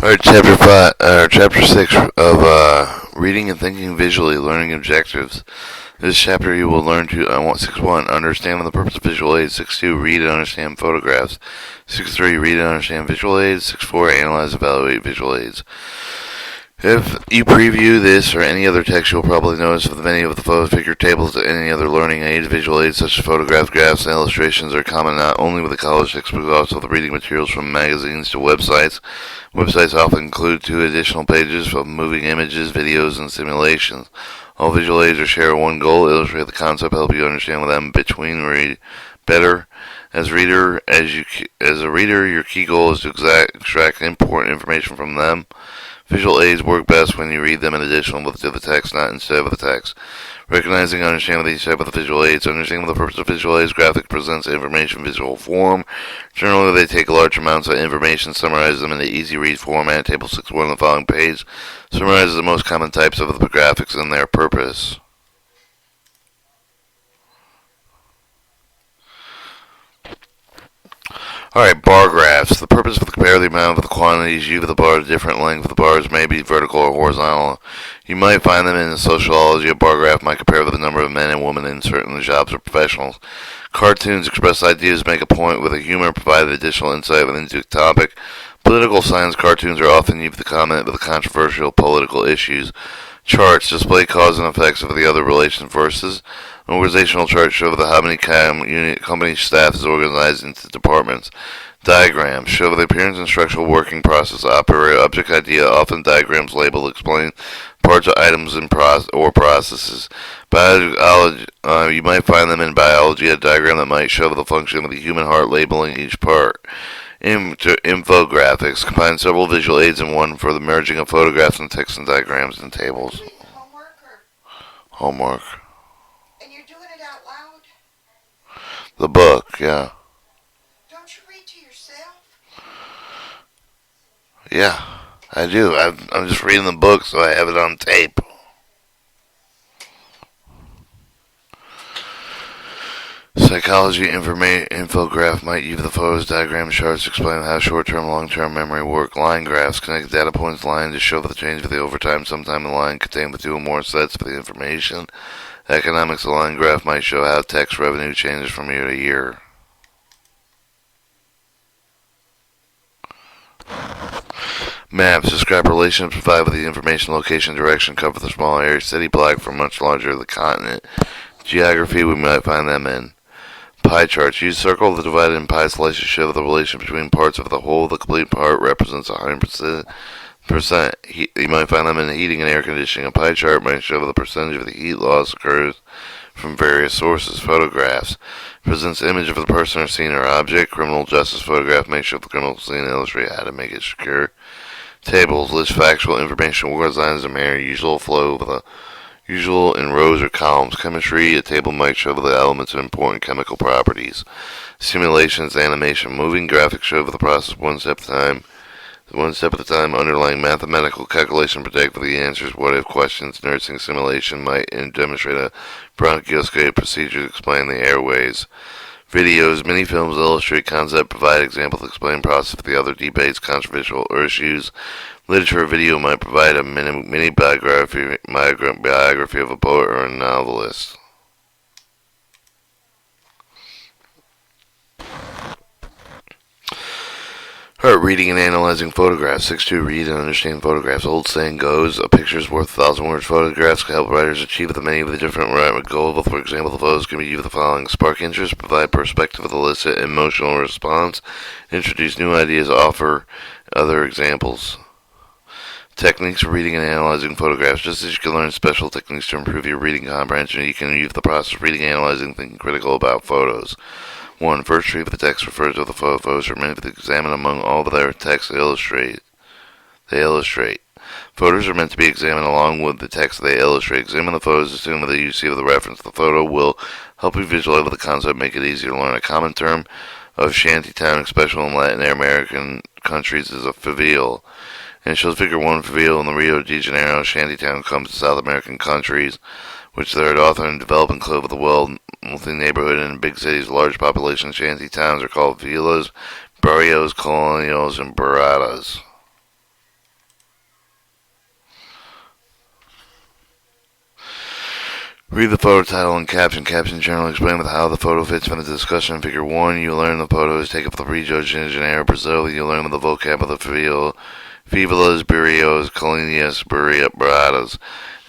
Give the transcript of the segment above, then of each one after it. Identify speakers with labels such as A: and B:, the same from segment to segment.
A: Alright, chapter 5, chapter 6 of, reading and thinking visually, learning objectives. This chapter you will learn to, 6.1, understand the purpose of visual aids. 6.2, read and understand photographs. 6.3, read and understand visual aids. 6.4, analyze and evaluate visual aids. If you preview this or any other text, you'll probably notice that many of the photo figure tables and any other learning aids, visual aids such as photographs, graphs, and illustrations are common not only with the college textbook, but also the reading materials from magazines to websites. Websites often include 2 additional pages of moving images, videos, and simulations. All visual aids share one goal: illustrate the concept, help you understand them between better. As a reader, your key goal is to extract important information from them. Visual aids work best when you read them in addition to the text, not instead of the text. Recognizing and understanding each type of the visual aids. Understanding the purpose of visual aids. Graphic presents information in visual form. Generally, they take large amounts of information, summarize them in an easy-read format. Table 6.1 on the following page summarizes the most common types of the graphics and their purpose. Alright, bar graphs. The purpose of the compare the amount of the quantities u of the bar. The different length of the bars may be vertical or horizontal. You might find them in the sociology. A bar graph might compare the number of men and women in certain jobs or professionals. Cartoons express ideas, make a point with a humor, provide additional insight into a topic. Political science cartoons are often used to comment with controversial political issues. Charts display cause and effects of the other relation versus. An organizational chart shows how many company staff is organized into departments. Diagrams show the appearance and structural working process operate object idea. Often diagrams label explain parts of items or processes. Biology, you might find them in biology. A diagram that might show the function of the human heart, labeling each part. Infographics combine several visual aids in one for the merging of photographs and text and diagrams and tables. Homework.
B: And you're doing it out loud?
A: The book, yeah.
B: Don't you read to yourself?
A: Yeah, I do. I'm just reading the book, so I have it on tape. Psychology infograph might use the photos, diagrams, charts to explain how short-term, long-term memory work. Line graphs connect data points line to show the change of the overtime. Sometime the line contain the 2 or more sets of the information. Economics, a line graph might show how tax revenue changes from year to year. Maps describe relationships, provide with the information, location, direction, cover the small area, city block for much larger the continent. Geography, we might find them in pie charts. Use circle to divide in pie slices to show the relation between parts of the whole. The complete part represents 100%. You might find them in heating and air conditioning. A pie chart might show the percentage of the heat loss occurs from various sources. Photographs presents image of the person or scene or object. Criminal justice photograph may show the criminal scene and illustrate how to make it secure. Tables list factual information organized in a manner usual flow of the usual in rows or columns. Chemistry, a table might show the elements of important chemical properties. Simulations, animation, moving graphics show the process one step at a time. Underlying mathematical calculation predict for the answers. What if questions. Nursing simulation might demonstrate a bronchoscopy procedure to explain the airways. Videos, mini films illustrate concept, provide examples, explain process for the other debates, controversial issues. Literature video might provide a mini biography of a poet or a novelist. Reading and analyzing photographs. 6.2, read and understand photographs. Old saying goes, a picture is worth 1,000 words. Photographs can help writers achieve many of the different goals. For example, the photos can be used the following: spark interest, provide perspective with elicit emotional response, introduce new ideas, offer other examples. Techniques for reading and analyzing photographs. Just as you can learn special techniques to improve your reading comprehension, you can use the process of reading, analyzing, thinking critical about photos. 1. First read the text refers to the photos are meant to examine among all of their text they illustrate. Photos are meant to be examined along with the text they illustrate. Examine the photos, assume that you see the reference. The photo will help you visualize the concept, make it easier to learn. A common term of shantytown, especially in Latin American countries, is a favela. And it shows figure 1 favela in the Rio de Janeiro shantytown comes to South American countries, which they are often developing close to the world. Multi-neighborhood in big cities, large population shanty towns are called villas, barrios, colonials, and barradas. Read the photo title and caption. Caption generally explain with how the photo fits in the discussion. Figure 1, you learn the photo is taken from the Rio de Janeiro, Brazil. You learn the vocab of the Fivelas, Burrios, Colinias, Burradas.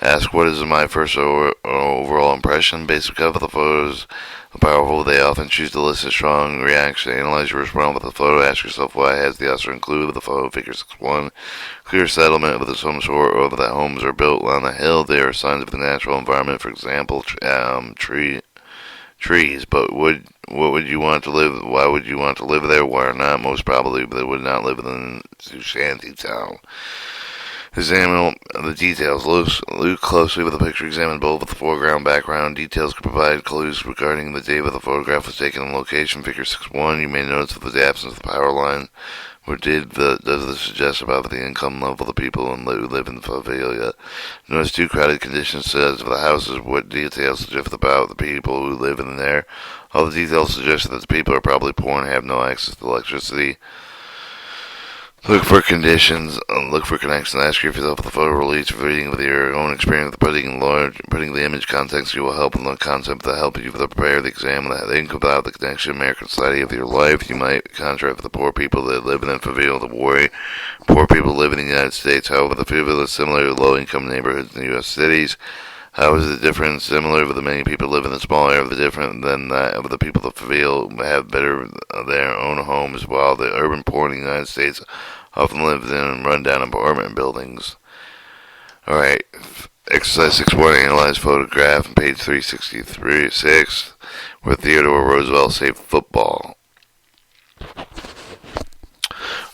A: Ask what is my first overall impression. Based on the photos are powerful. They often choose to list a strong reaction. Analyze your response with the photo. Ask yourself why has the author included with the photo. Figure 6.1. Clear settlement of some sort, or that homes are built on a hill. There are signs of the natural environment. For example, trees. But what would you want to live? Why would you want to live there? Why not? Most probably, they would not live in a shanty town. Examine the details. Look closely with the picture. Examine both the foreground, background. Details can provide clues regarding the date that the photograph was taken and location. Figure 6.1. You may notice that the absence of the power line. Does this suggest about the income level of the people who live in the favela? Notice 2 crowded conditions says of the houses. What details suggest about the people who live in there? All the details suggest that the people are probably poor and have no access to electricity. Look for conditions. Look for connections. Ask yourself if the photo relates reading with your own experience. Putting the image context, you will help in the concept that help you to prepare the exam. Think about the connection, American society of your life. You might contrast with the poor people that live in the favela, the worry. Poor people live in the United States. However, the favela is similar to low-income neighborhoods in the U.S. cities. How is it different? Similar, but the many people live in the small area of the different than that of the people that feel have better their own homes, while the urban poor in the United States often live in run-down apartment buildings. Alright, exercise 6.1, analyze photograph on page 363-6, where Theodore Roosevelt saved football.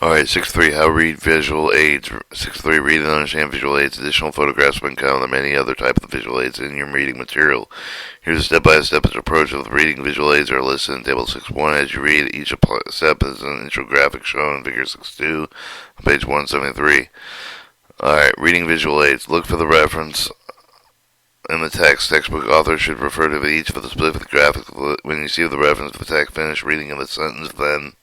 A: Alright, 6.3, how read visual aids. 6.3, read and understand visual aids. Additional photographs have been counted on many other types of visual aids in your reading material. Here's a step-by-step approach of reading visual aids are listed in table 6.1. As you read, each step is an infographic shown in figure 6.2 on page 173. Alright, reading visual aids. Look for the reference in the text. Textbook authors should refer to each of the specific graphics. When you see the reference to the text, finish reading of the sentence, then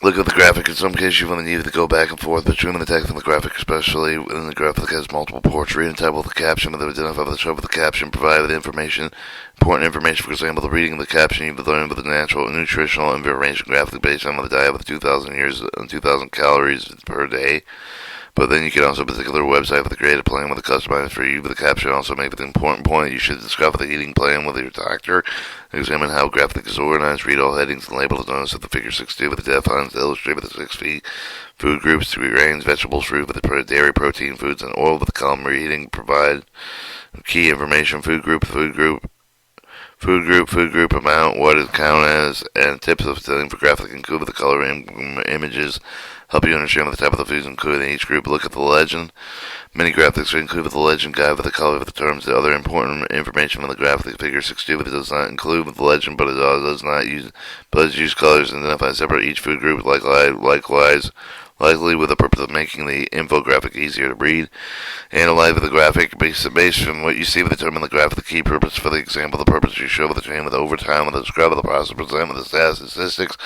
A: look at the graphic. In some cases, you will need to go back and forth between the text and the graphic, especially when the graphic has multiple ports. Read and type with the caption, with the identify with the scope of the caption, provide the information, important information. For example, the reading of the caption, you will learn about the natural and nutritional information graphic based on the diet with 2,000 years and 2,000 calories per day. But then you can also particular website with a creative plan with a customized for you. But the caption also makes the important point. You should discover the eating plan with your doctor. Examine how graphic is organized. Read all headings and labels. Notice that the figure 6.2 with the defines illustrate with the 6 feet. Food groups, 3 grains, vegetables, fruit with the dairy, protein, foods, and oil with the column reading. Provide key information. Food group amount, what it count as, and tips of the infographic include with the color images. Help you understand what the type of the foods included in each group. Look at the legend. Many graphics are included with the legend guide with the color of the terms. The other important information on the graphic figure 6.2 it does not include with the legend, but it does use colors and identify separate each food group. Likely with the purpose of making the infographic easier to read. Analyze the graphic based on what you see with the term in the graphic. The key purpose for the example, the purpose you show with the chain with overtime, with the describe of the process, present with the statistics.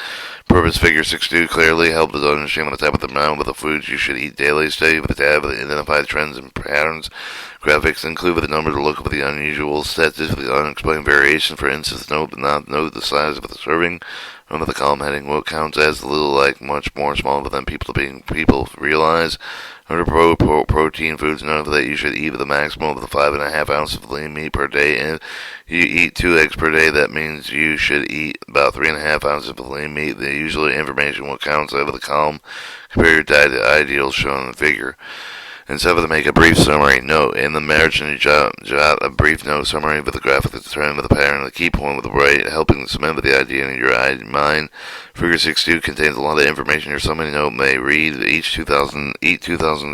A: Purpose figure 6.2 clearly helps us understand the type of the amount of the foods you should eat daily. Study with the tab with the identified trends and patterns. Graphics include with the number to look for the unusual statistics with the unexplained variation. For instance, note the size of the serving. Under the column heading, what counts as little like much more smaller than people realize. Under protein foods, note that you should eat with a maximum of 5.5 ounces of lean meat per day. And you eat 2 eggs per day, that means you should eat about 3.5 ounces of lean meat. The usual information what counts over the column. Compare your diet to ideals shown in the figure. And 7, to make a brief summary. Note, in the margin, you jot a brief note summary with the graphic that's determined with the pattern and the key point with the right, helping to cement with the idea in your mind. Figure 6.2 contains a lot of information. Your summary note may read eat 2,000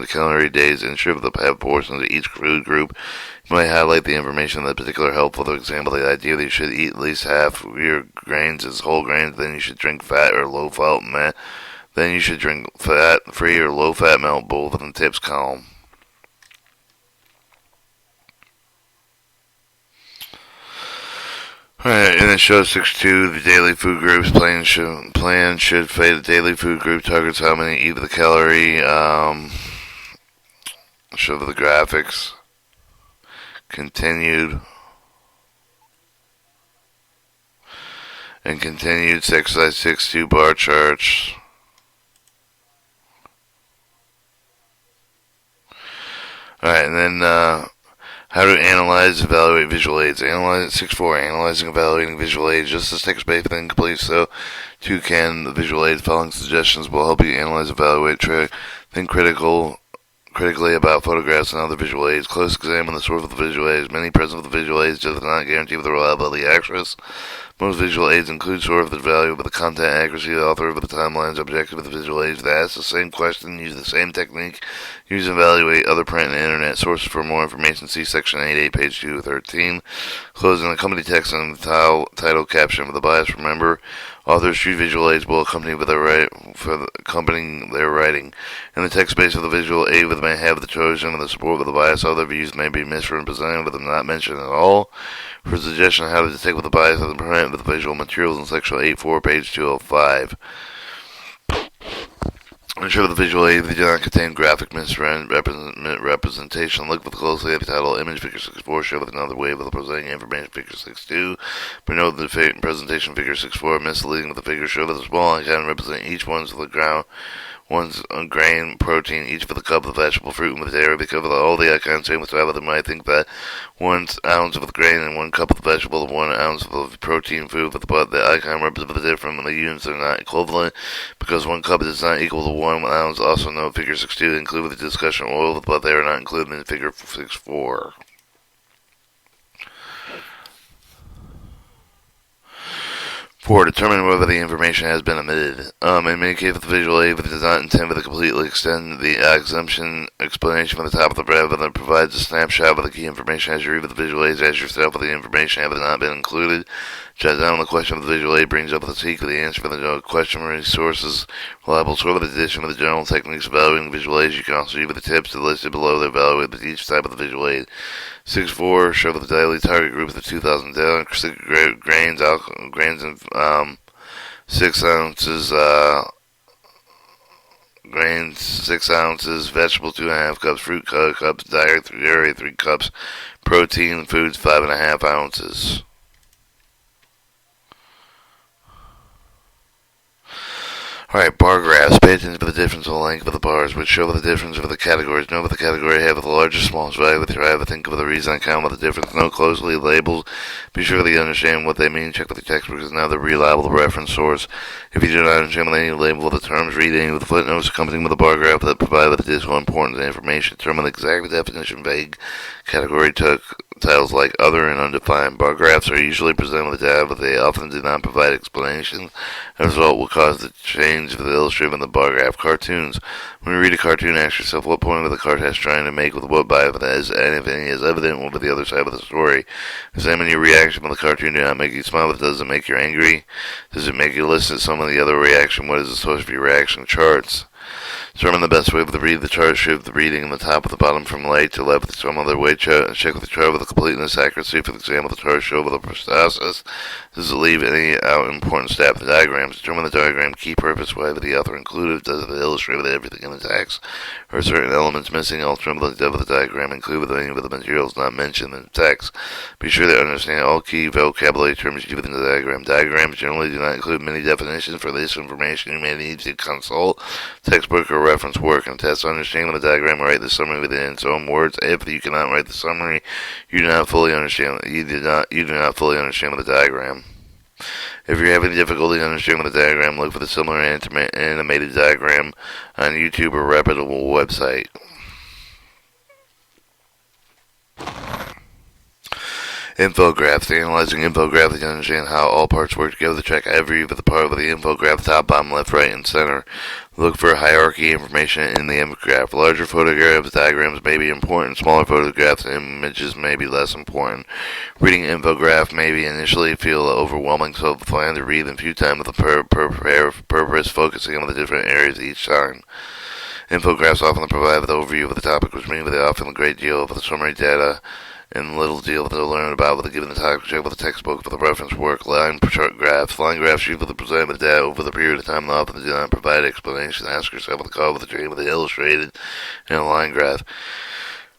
A: calorie days and strip the have portions of each food group. You might highlight the information that particular helpful. For example, the idea that you should eat at least half of your grains as whole grains, then you should drink fat or low-fat milk. Then you should drink fat-free or low-fat milk, both in the tips column. Alright, in the show 6.2, the daily food groups plan should fade. The daily food group targets how many eat with the calorie. Show the graphics. Continued. And continued exercise 6.2 bar charts. Alright, and then how to analyze, evaluate visual aids. Analyze 6.4, analyzing, evaluating visual aids. Just as text based and complete, so too can the visual aids. Following suggestions will help you analyze, evaluate, think critically about photographs and other visual aids. Close examine the source of the visual aids. Many present with the visual aids does not guarantee the reliability of the accuracy. Most visual aids include source of the value of the content, accuracy, the author of the timelines, objective of the visual aids. They ask the same question, use the same technique, use and evaluate other print and internet sources. For more information, see section 8, page 213. Closing the company text and the title caption of the bias. Remember, authors choose visual aids will accompany accompanying their writing. In the text space of the visual aid may have the chosen and the support of the bias. Other views may be misrepresented with them not mentioned at all. For suggestion on how to detect with the bias of the print with the visual materials in section 8.4, page 205. Ensure the visual aid do not contain graphic misrepresentation. Look closely at the title image. Figure 6.4 show with another way of presenting information. Figure 6.2. But note the presentation figure 6.4 misleading with the figure show that the small icon represent each one's the ground. One's grain, protein, each for the cup of the vegetable, fruit, and with dairy. Because of all the icons same with them, might think that 1 ounce of the grain and 1 cup of the vegetable, 1 ounce of the protein food with the but the icon represents the different when the units are not equivalent. Because 1 cup is not equal to 1 ounce. Also note figure 6.2 include with the discussion oil, but they are not included in figure 6.4. 4. Determine whether the information has been omitted. In many cases, the visual aid does not intend to completely extend the exemption explanation from the top of the bread, but it provides a snapshot of the key information as you read with the visual aids as yourself with the information having not been included. Jot down the question of the visual aid brings up the seek of the answer for the question resources, reliable sort of addition with the general techniques of evaluating visual aids. You can also use the tips listed below to evaluate each type of the visual aid. 6.4 show the daily target group of the 2,000 grains and 6 ounces grains 6 ounces, vegetable 2.5 cups, fruit cups, dairy 3 cups, protein foods 5.5 ounces. Alright, bar graphs. Pay attention to the difference in the length of the bars, which show the difference of the categories. Know what the category have with the largest, smallest value with your eye. Think of the reason I count with the difference. Know closely labels. Be sure that you understand what they mean. Check with the textbook because now they're reliable reference source. If you do not understand what any label of the terms, read any of the footnotes accompanying with the bar graph that provide with additional important information. Determine the exact definition. Vague category titles like other and undefined. Bar graphs are usually presented with data, but they often do not provide explanations. As a result, will cause the change of the illustrative in the bar graph. Cartoons. When you read a cartoon, ask yourself what point of the cartoon is trying to make with what by that is, and if any is evident, what with the other side of the story. Examine your reaction when the cartoon do not make you smile, but does it make you angry? Does it make you listen to some of the other reaction? What is the source of your reaction? Charts. Determine the best way to read the chart. Shift the reading in the top of the bottom from right to left with some other way. Check with the chart with the completeness, accuracy. For example, the chart show with the process. Does it leave any out important step? The diagrams. Determine the diagram key purpose. Why the author included? Does it illustrate with everything in the text? Or certain elements missing? Alternatively, the depth of the diagram include with any of the materials not mentioned in the text. Be sure to understand all key vocabulary terms used in the diagram. Diagrams generally do not include many definitions. For this information, you may need to consult textbook or reference work and test understanding of the diagram. Write the summary within its own words. If you cannot write the summary, you do not fully understand. You do not fully understand the diagram. If you're having difficulty understanding the diagram, look for the similar animated diagram on YouTube or a reputable website. Infographics. Analyzing infographics to understand how all parts work together. Check every part of the infographic, top, bottom, left, right, and center. Look for hierarchy information in the infographic. Larger photographs, diagrams may be important. Smaller photographs, images may be less important. Reading an infographic may initially feel overwhelming, so plan to read them a few times with the purpose focusing on the different areas each time. Infographics often provide an overview of the topic, which means they often a great deal of the summary data and little deal to learn about with a given topic. Check with the textbook for the reference work. Line chart graphs. Line graphs usually present the data over the period of time and often do not provide explanation. Ask yourself what the call with the dream with the illustrated in a line graph.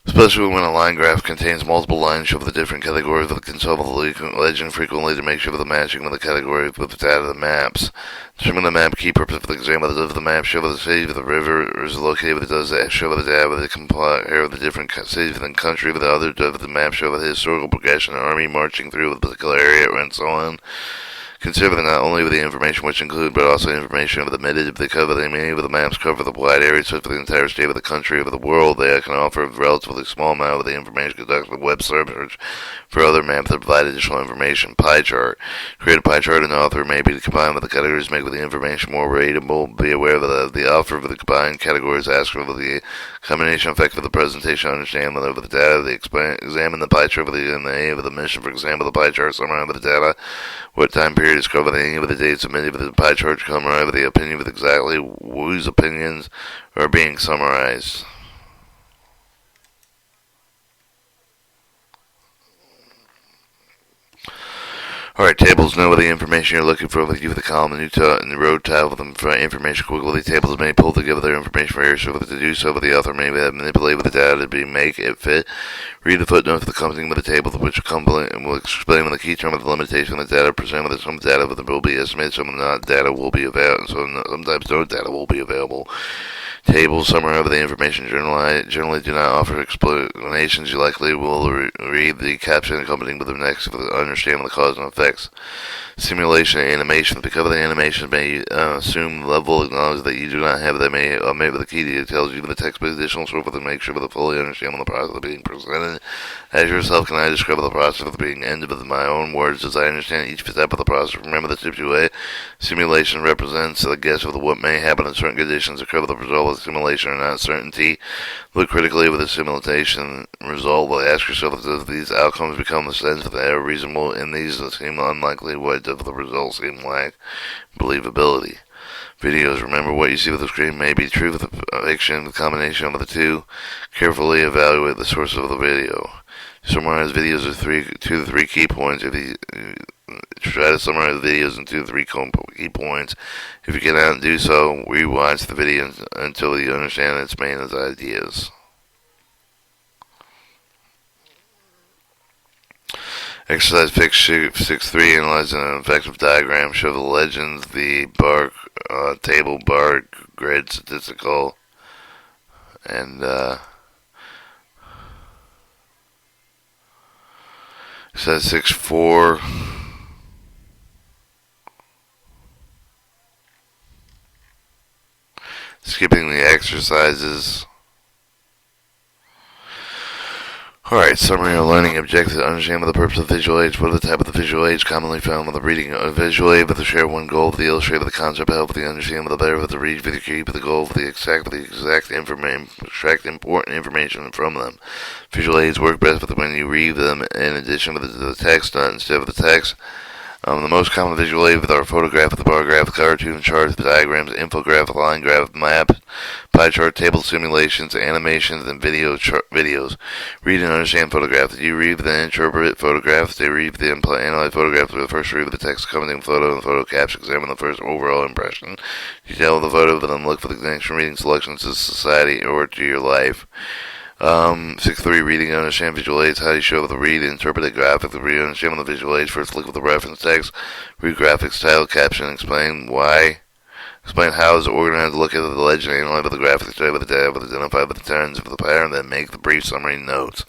A: Especially when a line graph contains multiple lines show the different categories of the consumable legend frequently to make sure the matching of the category with the data of the maps. Determine the map key purpose for the example of the map show the city of the river is located with it does that show the data with the compare of the different cities within the country with the other of the map show the historical progression of army marching through a particular area and so on. Consider not only with the information which include, but also information of the omitted if they cover the many of the maps cover the wide areas such for the entire state of the country of the world. They can offer a relatively small amount of the information conducted with web search for other maps that provide additional information. Pie chart. Create a pie chart and the author may be combined with the categories make with the information more readable. Be aware that the author of the combined categories ask for the combination effect of the presentation, understand whether the data they examine the pie chart with the aim of the mission. For example, the pie chart summary of the data, what time period is covered, any of the dates submitted with the pie chart summary with the opinion with exactly whose opinions are being summarized. Alright, tables know the information you're looking for. Like you with the column and the road tile with them for information quickly. Tables may pull together their information for areas so to do so, but the author may manipulate with the data to make it fit. Read the footnotes of the accompanying with the table, which will explain when the key term of the limitation of the data present with some data that will be estimated, some not data will be available, so sometimes no data will be available. Tables summary of the information generally do not offer explanations. You likely will read the caption accompanying with the next to understand the cause and effects. Simulation and animation. Because the animation may assume level acknowledge that you do not have, they may omit the key details using the text but additional sort of to make sure to fully understand the process of being presented. As yourself, can I describe the process of being ended with my own words as I understand each step of the process? Remember the situation. Simulation represents the guess of what may happen in certain conditions occur with the result of the simulation or not certainty. Look critically with the simulation result. Will ask yourself if these outcomes become the sense that they are reasonable and these seem unlikely. What does the result seem like? Believability. Videos. Remember what you see with the screen may be true with the fiction. The combination of the two. Carefully evaluate the source of the video. Summarize videos of 2 to 3 key points. If you try to summarize videos in 2 to 3 key points, if you cannot do so, rewatch the video until you understand its main ideas. Exercise 6.3. Analyze an effective diagram. Show the legends, the bar, table, bar, grid, statistical, and exercise 6.4. Skipping the exercises. Alright, summary of learning objectives. Understand the purpose of visual aids. What are the type of the visual aids commonly found with the reading? A visual aid with the share one goal of the illustrator of the concept, help with the understanding of the better with the read with the key with the goal of the exact information, extract important information from them. Visual aids work best with when you read them in addition to the text, not instead of the text. The most common visual aid with our photograph, the bar graph, cartoon charts, diagrams, infograph, line graph, map, pie chart, table simulations, animations, and videos. Read and understand photographs. You read then interpret photographs. They read the analyze photographs with the first read with the text accompanying photo and photo caption. Examine the first overall impression. Detail the photo, then look for the next reading selections to society or to your life. 6.3. Reading and understand visual aids. How do you show the read, interpret the graphic, the read and understand the visual aids. First look at the reference text, read graphics, title, caption, explain why. Explain how is organized, look at the legend, analyze the graphics, study with the data, identify with the terms of the pattern, then make the brief summary notes.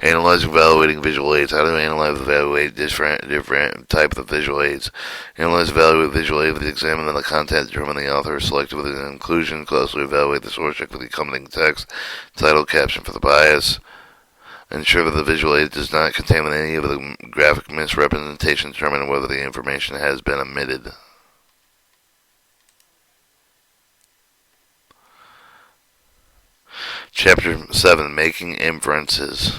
A: Analyze evaluating visual aids. How do we analyze and evaluate different types of visual aids? Analyze evaluate visual aids with examine the content, determine the author, select with an inclusion, closely evaluate the source, check with the accompanying text, title, caption for the bias. Ensure that the visual aid does not contain any of the graphic misrepresentation, determine whether the information has been omitted. Chapter 7. Making Inferences.